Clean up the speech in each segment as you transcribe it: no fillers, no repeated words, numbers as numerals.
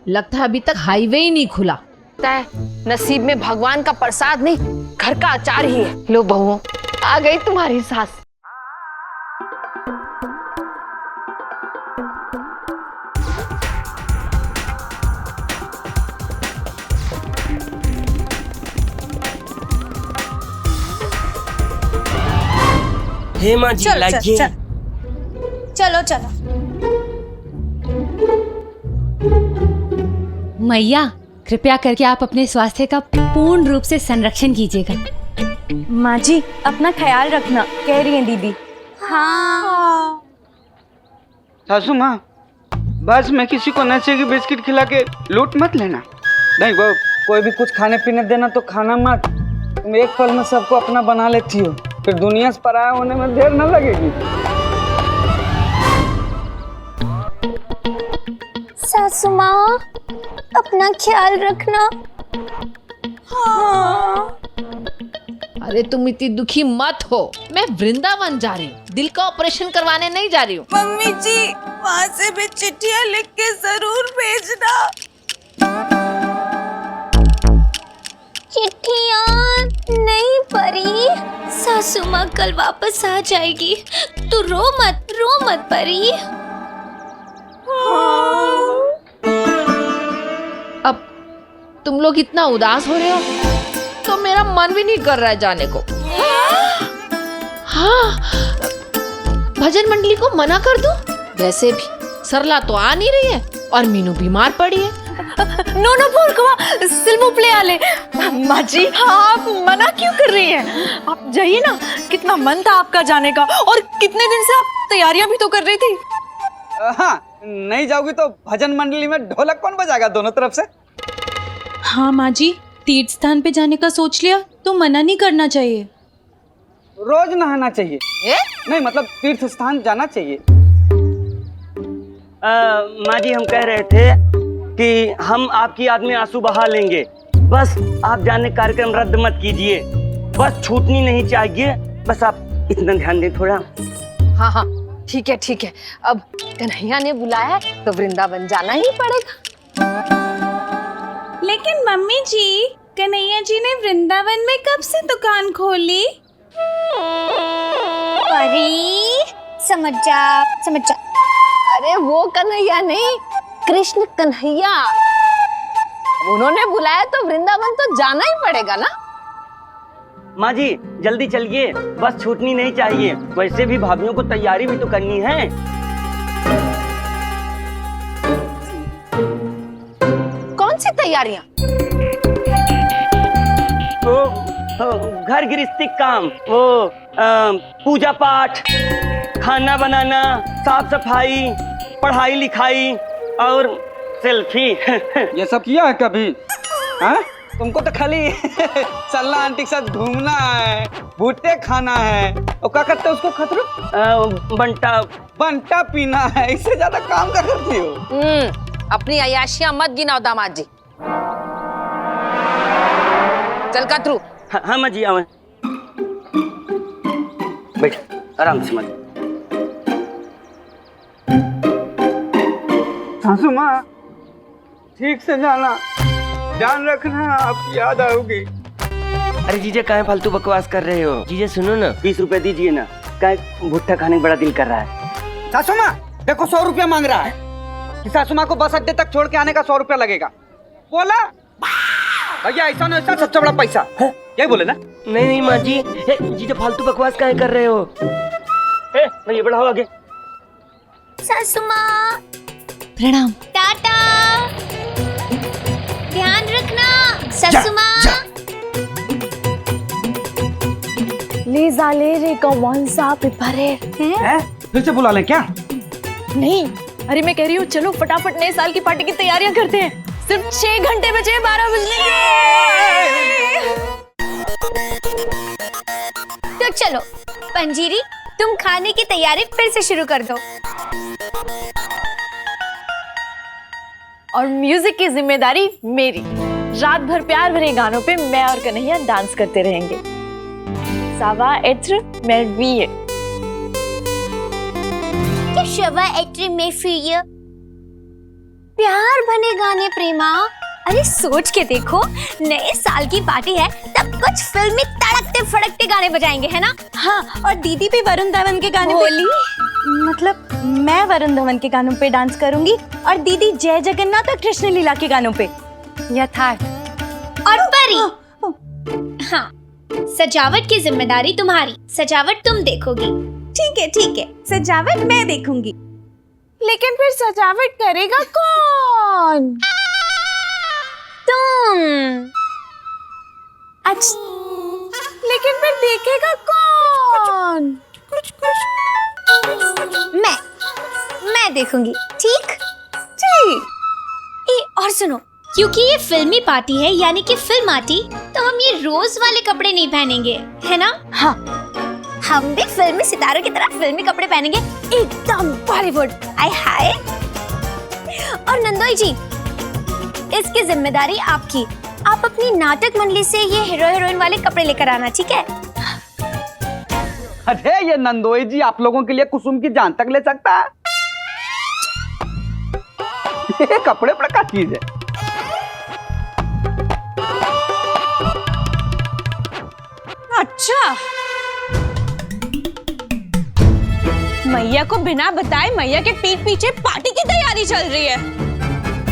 लगता है अभी तक हाईवे ही नहीं खुला। नसीब में भगवान का प्रसाद नहीं, घर का अचार ही है। लो बहुओं, आ गई तुम्हारी सास। हेमा जी लाइए। चलो चलो। मैया, कृपया करके आप अपने स्वास्थ्य का पूर्ण रूप से संरक्षण कीजिएगा। माँ जी, अपना ख्याल रखना, कह रही हैं दीदी। हाँ। सासू माँ, बस मैं किसी को नशे की बिस्किट खिला के लूट मत लेना। नहीं वो कोई भी कुछ खाने पीने देना तो खाना मत। तुम एक पल में सबको अपना बना लेती हो, फिर दुनिया से पराया होने में देर न लगेगी। सासू माँ, अपना ख्याल रखना। हाँ। अरे तुम इतनी दुखी मत हो, मैं वृंदावन जा रही हूँ, दिल का ऑपरेशन करवाने नहीं जा रही हूँ। मम्मी जी, वहाँ से भी चिट्ठियाँ लिख के जरूर भेजना। चिट्ठियाँ नहीं परी, सासू माँ कल वापस आ जाएगी, तू रो मत परी। अब तुम लोग इतना उदास हो रहे हो तो मेरा मन भी नहीं कर रहा है जाने को। हाँ, भजन मंडली को मना कर दूं? वैसे भी सरला तो आ नहीं रही है और मीनू बीमार पड़ी है। नो पूर्णकुमा, सिल्मू प्ले आले। माँ जी, आप मना क्यों कर रही हैं? आप जाइए ना, कितना मन था आपका जाने का और कितने दिन से आप तैयारियां भी तो कर रही थी। हाँ, नहीं जाओगी तो भजन मंडली में ढोलक कौन बजाएगा दोनों तरफ से? हाँ माँ जी, तीर्थ स्थान पे जाने का सोच लिया तो मना नहीं करना चाहिए। रोज नहाना चाहिए। नहीं मतलब तीर्थ स्थान जाना चाहिए। माँ जी, हम कह रहे थे कि हम आपकी याद में आंसू बहा लेंगे, बस आप जाने कार्यक्रम रद्द मत कीजिए। बस छूटनी नहीं चाहिए, बस आप इतना ध्यान दें थोड़ा। हाँ, ठीक है। अब कन्हैया ने बुलाया है तो वृंदावन जाना ही पड़ेगा। लेकिन मम्मी जी, कन्हैया जी ने वृंदावन में कब से दुकान खोली? परी, समझ जा। अरे वो कन्हैया नहीं, कृष्ण कन्हैया। उन्होंने बुलाया तो वृंदावन तो जाना ही पड़ेगा ना। माँ जी जल्दी चलिए, बस छूटनी नहीं चाहिए। वैसे भी भाभीियों को तैयारी भी तो करनी है। कौन सी तैयारियां? घर गृहस्थी काम, वो पूजा पाठ, खाना बनाना, साफ सफाई, पढ़ाई लिखाई और सेल्फी। ये सब किया है कभी? हाँ? तुमको तो खाली सल्ला आंटी के साथ घूमना है, भुट्टे खाना है और क्या करते हो उसको खतरो? बंटा पीना है। इससे ज्यादा काम क्या करती हो? अपनी अयाशियां मत गिनाओ दामाद जी। चल कतरू। हाँ माँ जी, आवे बैठ आराम से। मत सासू माँ, ठीक से जाना, ध्यान रखना, आपकी याद आओगी। अरे जीजा कहाँ फालतू बकवास कर रहे हो? जीजा सुनो ना, 20 रुपए दीजिए ना, कहीं भुट्टा खाने का बड़ा दिल कर रहा है। सासू माँ देखो, 100 रुपया मांग रहा है कि सासू माँ को बस अड्डे तक छोड़ के आने का 100 रुपया लगेगा। बोला भैया ऐसा ना, ऐसा सबसे बड़ा पैसा है, यही बोले ना? नहीं माँ जी, जीजा फालतू बकवास काहे कर रहे हो? भैया बढ़ाओ आगे। सासू माँ प्रणाम। टाटा, ध्यान रखना सासू माँ। ले रे कौन सा पेपर है? फिर से बुला ले क्या? नहीं, अरे मैं कह रही हूँ चलो फटाफट नए साल की पार्टी की तैयारियां करते हैं। सिर्फ 6 घंटे बचे 12 बजने के। तो चलो पंजीरी, तुम खाने की तैयारी फिर से शुरू कर दो। और म्यूजिक की जिम्मेदारी मेरी। रात भर प्यार भरे गानों पे मैं और कन्हैया डांस करते रहेंगे। सावा एत्र मेरवीए। क्या शवा एट्री में फिर प्यार भरे गाने प्रेमा। अरे सोच के देखो, नए साल की पार्टी है, तब कुछ फिल्मी तड़कते फड़कते गाने बजाएंगे, है ना? हाँ, और दीदी भी वरुण धवन के गाने पे, मतलब मैं वरुण धवन के गानों पे डांस करूंगी और दीदी जय जगन्नाथ और कृष्ण लीला के गानों पे। यथार्थ। और परी, हाँ, सजावट की जिम्मेदारी तुम्हारी, सजावट तुम देखोगी। ठीक है, सजावट मैं देखूंगी। लेकिन फिर सजावट करेगा कौन? तुम। अच्छा, लेकिन फिर देखेगा कौन? मैं देखूंगी। ठीक। और सुनो, क्योंकि ये फिल्मी पार्टी है, यानी कि फिल्म आर्टी, तो हम ये रोज वाले कपड़े नहीं पहनेंगे, है ना? हाँ, हम भी फिल्मी सितारों की तरह फिल्मी कपड़े पहनेंगे, एकदम बॉलीवुड। आय हाय। और नंदोई जी, इसकी जिम्मेदारी आपकी। आप अपनी नाटक मंडली से ये हीरो हीरोइन वाले कपड़े लेकर आना, ठीक है? अरे ये नंदोई जी आप लोगों के लिए कुसुम की जान तक ले सकता है। ये कपड़े बड़ा क्या चीज है। अच्छा, मैया को बिना बताए मैया के पीठ पीछे पार्टी की तैयारी चल रही है।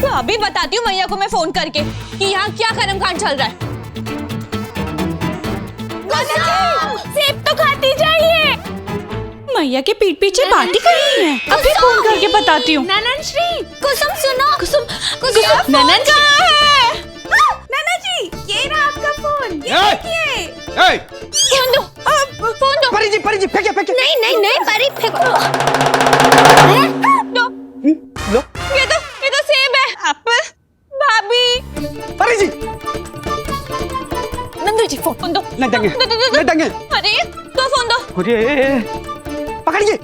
तो अभी बताती हूँ मैया को मैं फोन करके कि यहाँ क्या कर्मकांड चल रहा है। सेब तो खाती जाइए। मैया के पीठ पीछे पार्टी कर रही है। अभी फोन करके बताती हूँ। ननन श्री, कुसुम सुनो। कुसुम ननन कहाँ है? नाना जी, ये रहा आपका फोन। ये देखिए। फोन दो। परी जी फेंके नहीं, परी फेंको। लो ये तो सेब है। एप्पल। भाभी। परी जी नंदू जी फोन दो। नहीं देंगे। अरे दो फोन दो। अरे पकड़िए।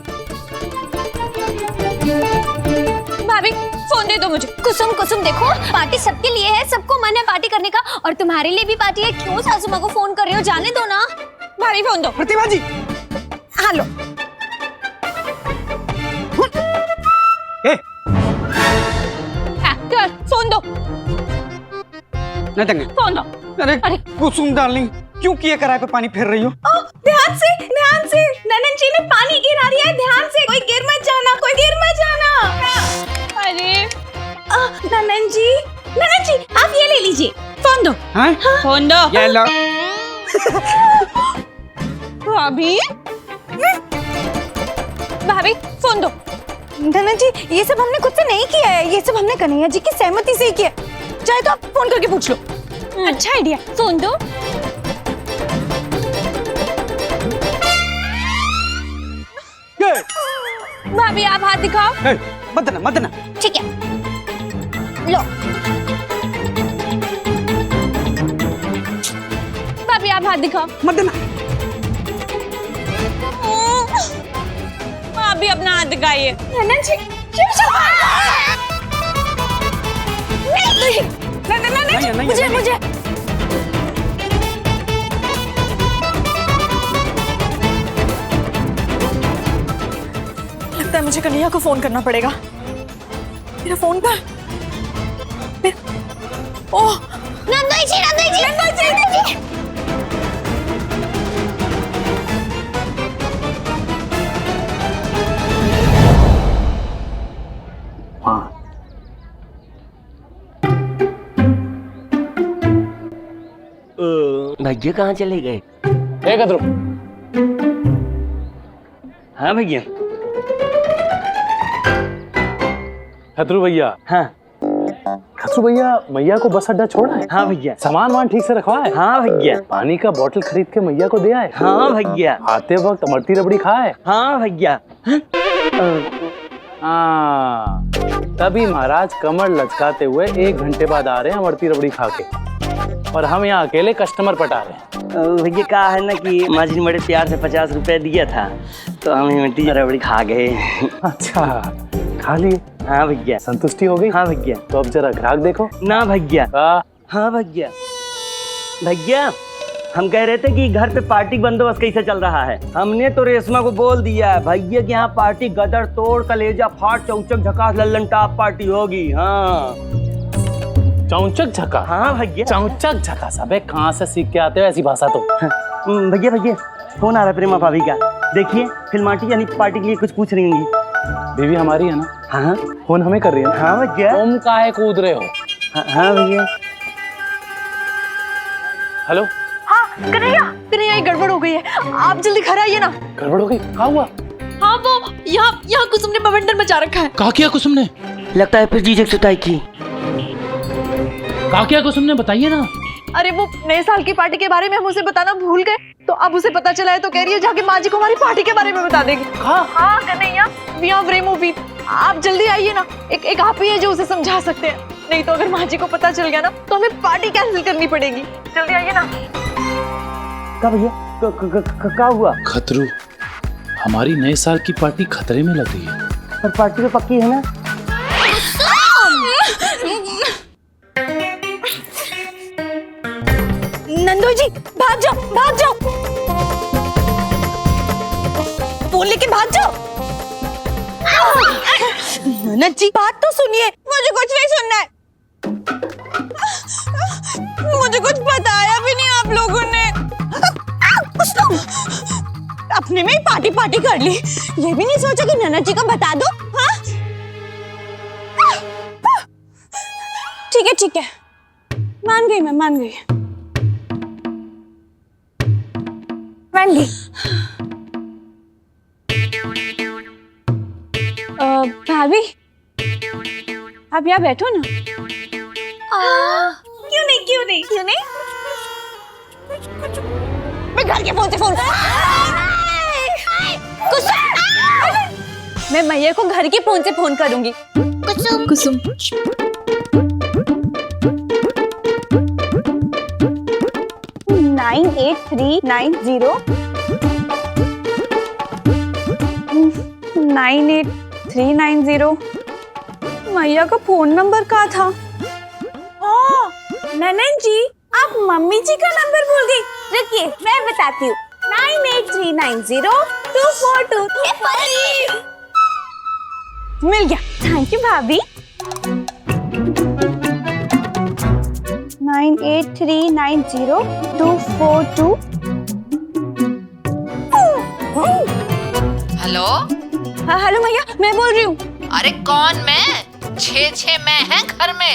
भाभी फोन दे दो मुझे। कुसुम देखो, पार्टी सबके लिए है, सबको मन है पार्टी करने का, और तुम्हारे लिए भी पार्टी है। क्यों सासू माँ को फोन कर रही हो? जाने दो ना। भाभी फोन दो। प्रतिभा जी हाँ लो। एक्टर फोन दो। नहीं देंगे। फोन दो। अरे कुसुम डार्लिंग क्यों किए कराए पे पानी फेर रही हो? ध्यान से। ननन जी ने पानी गिरा दिया है, ध्यान से। कोई गिर मत जाना। अरे ननन जी आप ये ले लीजिए। फोन दो। हाँ? फोन दो। ये लो। भाभी फोन दो। ननन जी, ये सब हमने खुद से नहीं किया है, ये सब हमने कन्हैया जी की सहमति से ही किया। चाहे तो आप फोन करके पूछ लो। अच्छा आइडिया। फोन दो। भाभी आप हाथ दिखाओ। मत देना। ठीक है, लो। भाभी आप हाथ दिखाओ। मत देना। भाभी अपना हाथ दिखाइए। ननन जी नहीं, मुझे लगता है मुझे कन्हैया को फोन करना पड़ेगा। मेरा फोन पर ओह नंदोई जी। भैया कहाँ चले गए? हाँ भैया। खतरू भैया। हाँ खतरू भैया, मैया को बस अड्डा छोड़ा है? हाँ भैया। सामान वान ठीक से रखवा है? हाँ भैया। पानी का बोतल खरीद के मैया को दे आए? हाँ भैया। आते वक्त अमरती रबड़ी खाए? हाँ भैया। हाँ, तभी महाराज कमर लचकाते हुए 1 घंटे बाद आ रहे हैं अमरती रबड़ी खा के, और हम यहाँ अकेले कस्टमर पटा रहे हैं। भैया कहा है ना कि माँ जी ने बड़े प्यार से 50 रुपए दिया था, तो हम इमरती रबड़ी खा गए। अच्छा, खा लिए? हाँ भैया। संतुष्टि हो गई? हाँ भैया। तो अब जरा ग्राहक देखो। ना भैया। हाँ हाँ भैया। भैया हम कह रहे थे कि घर पे पार्टी बंदोबस्त कैसे चल रहा है। हमने तो रेशमा को बोल दिया है भैया कि यहाँ पार्टी गदर तोड़ कलेजा फाड़ चौचक झकास लल्लन टाप पार्टी होगी। हाँ चौचक झका? हाँ भैया। चौचक झका साहब कहाँ से सीख के आते हो ऐसी भाषा तो? भैया भैया फोन आ रहा है प्रेमा भाभी का, देखिए फिल्माटी यानी पार्टी के लिए कुछ पूछ रही होंगी। बीवी हमारी है ना? हाँ फोन हमें कर रही है ना? हाँ भैया। तुम काहे कूद रहे हो? हाँ भैया। हेलो। हाँ कन्हैया, कन्हैया ये गड़बड़ हो गई है, आप जल्दी घर आइए ना। गड़बड़ हो गई? क्या हुआ? हाँ वो यहाँ कुसुम ने बवंडर मचा रखा है। कहा किया कुसुम ने? लगता है फिर जीजक सुताई की। कहा किया कुसुम ने, बताइए ना। अरे वो नए साल की पार्टी के बारे में हम उसे बताना भूल गए, तो अब उसे पता चला है तो कह रही है जाके माँ जी को हमारी पार्टी के बारे में बता देगी। हाँ Kanhaiya, we are very movie, आप जल्दी आइए ना। एक आप ही है जो उसे समझा सकते हैं, नहीं तो अगर माँ जी को पता चल गया ना तो हमें पार्टी कैंसिल करनी पड़ेगी। जल्दी आइए ना। क्या भैया क्या हुआ? खतरू, हमारी नए साल की पार्टी खतरे में लग रही है। पर पार्टी तो पक्की है ना? नंदू जी भाग जाओ, भाग जाओ, फोन लेके भाग जाओ। ननद जी बात तो सुनिए। मुझे कुछ नहीं सुनना है, मुझे कुछ बताया भी नहीं आप लोगों ने। अपने में ही पार्टी पार्टी कर ली, ये भी नहीं सोचा कि ननद जी को बता दो। हाँ ठीक है, मान गई मैं, मान गई। वेंडी, भाभी आप यहाँ बैठो ना। क्यों नहीं? मैं घर के फोन से फोन मैं मैया को घर के फोन से फोन करूंगी। कुसुम 98390 मैया का फोन नंबर कहाँ था? ननन जी आप मम्मी जी का नंबर भूल गई। रुकिए मैं बताती हूँ, 9839024235। मिल गया, थैंक यू भाभी। 98390242। हेलो। हाँ हेलो भैया, मैं बोल रही हूँ। अरे कौन मैं? 6 मैं है घर में।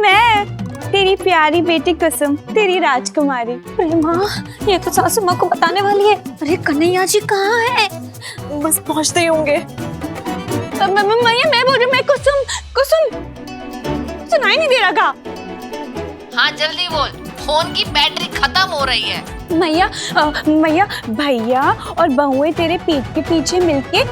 मैं तेरी प्यारी बेटी कुसुम, तेरी राजकुमारी। अरे माँ, ये तो सासू माँ को बताने वाली है। अरे कन्हैया जी कहाँ है? बस पहुंचते ही होंगे। मैं बोल रही हूँ, मैं कुसुम सुनाई नहीं दे रहा का? हाँ जल्दी बोल, फोन की बैटरी खत्म हो रही है। मैया भैया और बहुएं तेरे पीठ के पीछे मिलके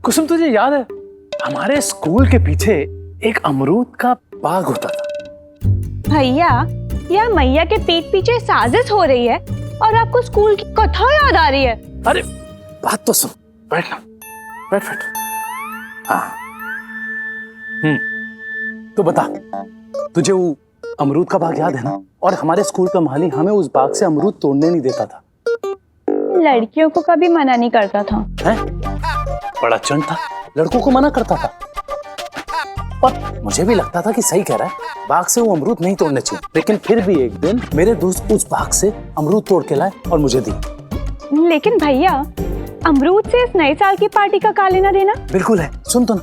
कुसुम तुझे याद है हमारे स्कूल के पीछे एक अमरूद का बाग होता था? भैया या मैया के पीठ पीछे साजिश हो रही है और आपको स्कूल की कथा याद आ रही है। अरे बात तो सुन, बैठना, बैठ। हाँ तो बता, तुझे वो अमरूद का बाग याद है ना? और हमारे स्कूल का माली हमें उस बाग से अमरूद तोड़ने नहीं देता था। लड़कियों को कभी मना नहीं करता था। हैं? बड़ा चंड था, लड़कों को मना करता था। और मुझे भी लगता था कि सही कह रहा है, बाग से वो अमरूद नहीं तोड़ने चाहिए। लेकिन फिर भी एक दिन मेरे दोस्त उस बाग से अमरूद तोड़ के लाए और मुझे दी। लेकिन भैया अमरूद से इस नए साल की पार्टी का क्या लेना देना? बिल्कुल है, सुन तो ना।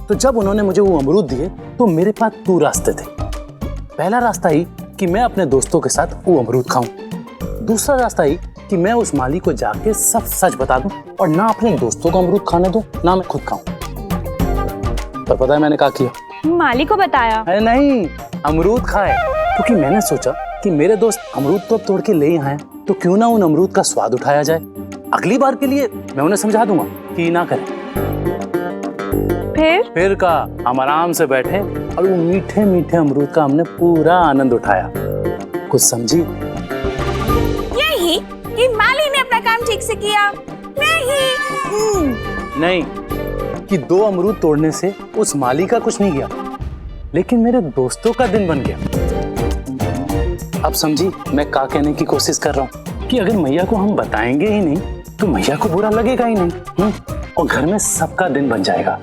तो जब उन्होंने मुझे वो अमरूद दिए तो मेरे पास 2 रास्ते थे। पहला रास्ता ही कि मैं अपने दोस्तों के साथ वो अमरूद खाऊं। दूसरा रास्ता ही कि मैं उस माली को जाके सब सच बता दूं और ना अपने दोस्तों को अमरूद खाने दूं, ना मैं खुद खाऊं। पर पता है मैंने क्या किया? माली को बताया? अरे नहीं, अमरूद खाए। क्योंकि मैंने सोचा कि मेरे दोस्त अमरूद तो तोड़ के ले आए, तो क्यों ना उन अमरूद का स्वाद उठाया जाए। अगली बार के लिए मैं उन्हें समझा दूंगा कि ना करें। फिर का हम आराम से बैठे और वो मीठे मीठे अमरूद का हमने पूरा आनंद उठाया। कुछ समझी? कि माली ने अपना काम ठीक से किया? नहीं, कि 2 अमरूद तोड़ने से उस माली का कुछ नहीं गया, लेकिन मेरे दोस्तों का दिन बन गया। अब समझी मैं क्या कहने की कोशिश कर रहा हूँ कि अगर मैया को हम बताएंगे ही नहीं तो मैया को बुरा लगेगा ही नहीं, और घर में सबका दिन बन जाएगा।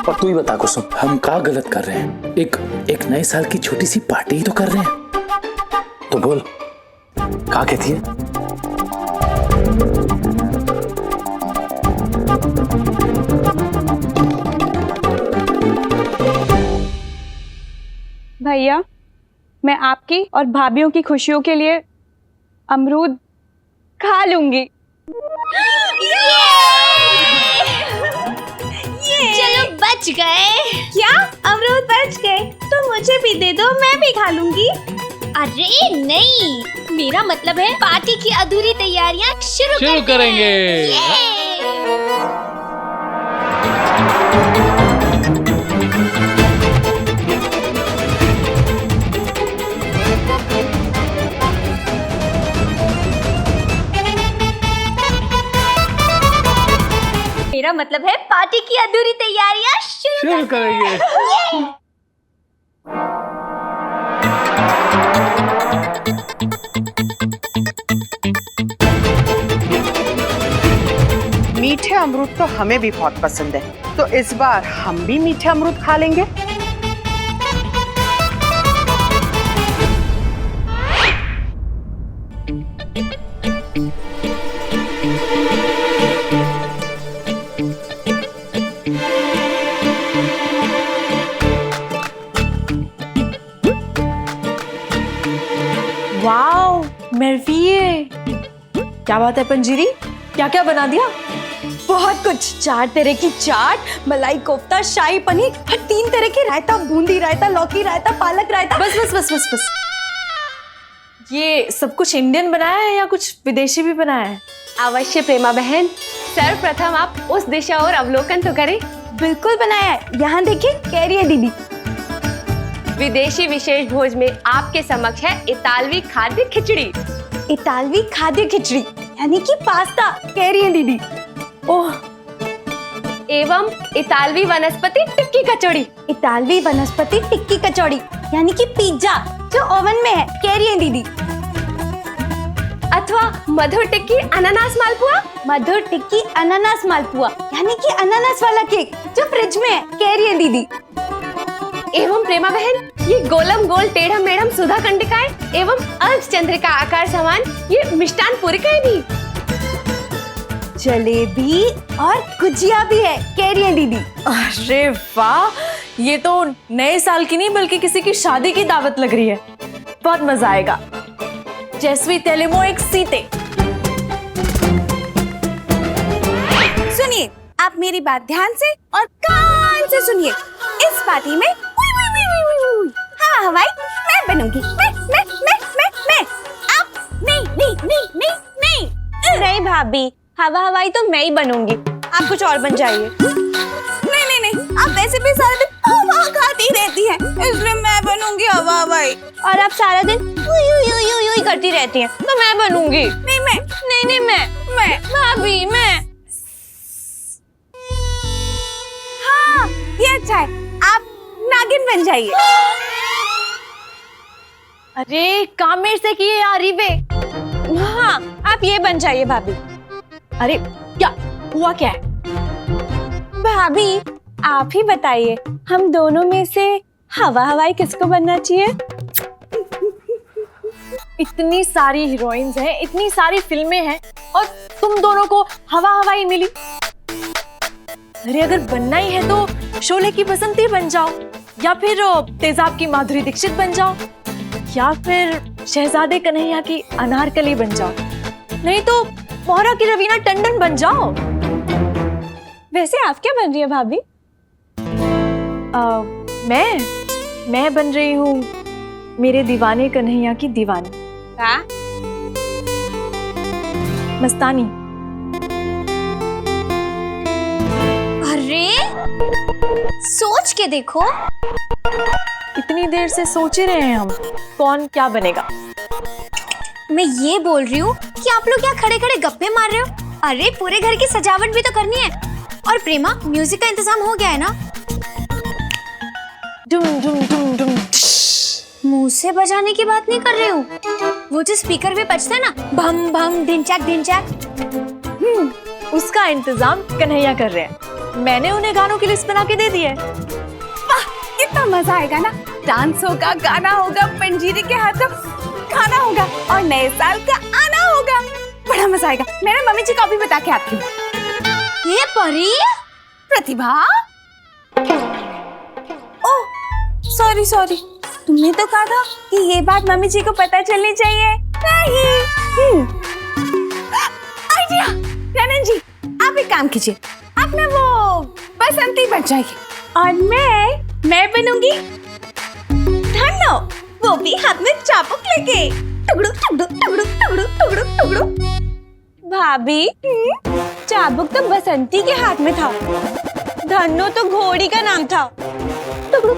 और तू ही बता कुसुम, हम क्या गलत कर रहे हैं? एक नए साल की छोटी सी पार्टी ही तो कर रहे हैं। तो बोल, क्या कहती है? भैया, मैं आपकी और भाभीयों की खुशियों के लिए अमरूद खा लूंगी। चलो बच गए। क्या अमरूद बच गए? तो मुझे भी दे दो, मैं भी खा लूंगी। अरे नहीं, मेरा मतलब है पार्टी की अधूरी तैयारियां शुरू करेंगे। मेरा मतलब है पार्टी की अधूरी तैयारियां शुरू करेंगे। मीठे अमरूद तो हमें भी बहुत पसंद है, तो इस बार हम भी मीठे अमरूद खा लेंगे। वाओ मेरवीए, क्या बात है पंजीरी, क्या क्या बना दिया? बहुत कुछ। 4 तरह की चाट, मलाई कोफ्ता, शाही पनीर और 3 तरह के रायता, बूंदी रायता, लौकी रायता, पालक रायता। बस बस बस बस बस। ये सब कुछ इंडियन बनाया है या कुछ विदेशी भी बनाया है? अवश्य प्रेमा बहन, सर्वप्रथम आप उस दिशा और अवलोकन तो करें। बिल्कुल बनाया है, यहाँ देखिए, कह रही है दीदी। विदेशी विशेष भोज में आपके समक्ष है इतालवी खाद्य खिचड़ी। इतालवी खाद्य खिचड़ी यानी कि पास्ता, कह रही है दीदी। ओह, एवं इतालवी वनस्पति टिक्की कचौड़ी। इतालवी वनस्पति टिक्की कचौड़ी यानी कि पिज्जा जो ओवन में है, कह रही है दीदी। अथवा मधुर टिक्की अनानास मालपुआ। मधुर टिक्की अनानास मालपुआ यानी कि अनानास वाला केक जो फ्रिज में है, कह रही है दीदी। एवं प्रेमा बहन, ये गोलम गोल टेढ़म मेढ़म सुधा कंडिकाएं एवं अल्प चंद्रिका आकार समान ये मिष्टान पूरिकाएं भी। जलेबी और गुजिया भी है, कह रही है दीदी। अरे वाह, ये तो नए साल की नहीं बल्कि किसी की शादी की दावत लग रही है। बहुत मजा आएगा। जैस्वी तेलेमो एक सीते। सुनिए, आप मेरी बात ध्यान से और कान से सुनिए। इस पार्टी में हवा हवाई मैं बनूंगी। मैं। आप नहीं। नहीं भाभी, हवा हवाई तो मैं ही बनूंगी, आप कुछ और बन जाइए। नहीं, आप वैसे भी सारा दिन हवा खाती रहती हैं, इसलिए मैं बनूंगी हवा हवाई। और आप सारा दिन यू करती रहती हैं, तो मैं बनूंगी। नहीं मैं भाभी मैं। हाँ, ये अच्छा है, आप नागिन बन जाइए। अरे कामेर से किए यार वे। हाँ, आप ये बन जाइए भाभी। अरे क्या हुआ, क्या है? भाभी आप ही बताइए, हम दोनों में से हवा हवाई किसको बनना चाहिए? इतनी सारी हीरोइंस हैं, इतनी सारी फिल्में हैं और तुम दोनों को हवा हवाई मिली। अरे अगर बनना ही है तो शोले की बसंती बन जाओ, या फिर तेजाब की माधुरी दीक्षित बन जाओ, या फिर शहजादे कन्हैया की अनारकली बन जाओ, नहीं तो मोहरा की रवीना टंडन बन जाओ। वैसे आप क्या बन रही है भाभी? मैं बन रही हूँ मेरे दीवाने कन्हैया की दीवानी। क्या? मस्तानी। अरे सोच के देखो। इतनी देर से सोच ही रहे हैं हम कौन क्या बनेगा। मैं ये बोल रही हूँ कि आप लोग क्या खड़े खड़े गप्पे मार रहे हो? अरे पूरे घर की सजावट भी तो करनी है। और प्रेमा, म्यूजिक का इंतजाम हो गया है ना? डुम डुम डुम डुम। मुंह से बजाने की बात नहीं कर रही हूँ, वो जो स्पीकर पे बजता है ना, भम भम ढिंचैक ढिंचैक। उसका इंतजाम कन्हैया कर रहे हैं। मैंने उन्हें गानों की लिस्ट बना के दे दी है। वाह, कितना मजा आएगा ना। डांस होगा, गाना होगा, पंजीरी के हाथों खाना होगा और नए साल का आना होगा। बड़ा मजा आएगा। मेरे मम्मी जी को भी बता के आती हूँ। ये परी प्रतिभा, ओह सॉरी सॉरी, तुमने तो कहा था कि ये बात मम्मी जी को पता चलनी चाहिए। नहीं। आइडिया, रनन जी आप एक काम कीजिए, आप ना वो बसंती बन जाइए और मैं बनूंगी धन्नो, वो भी हाथ में चाबुक लेके। टुकड़ू टुकड़ू टुकड़ू टुकड़ू टुकड़ू टुकड़ू। भाभी, चाबुक तो बसंती के हाथ में था, धन्नो तो घोड़ी का नाम था। टुकड़ू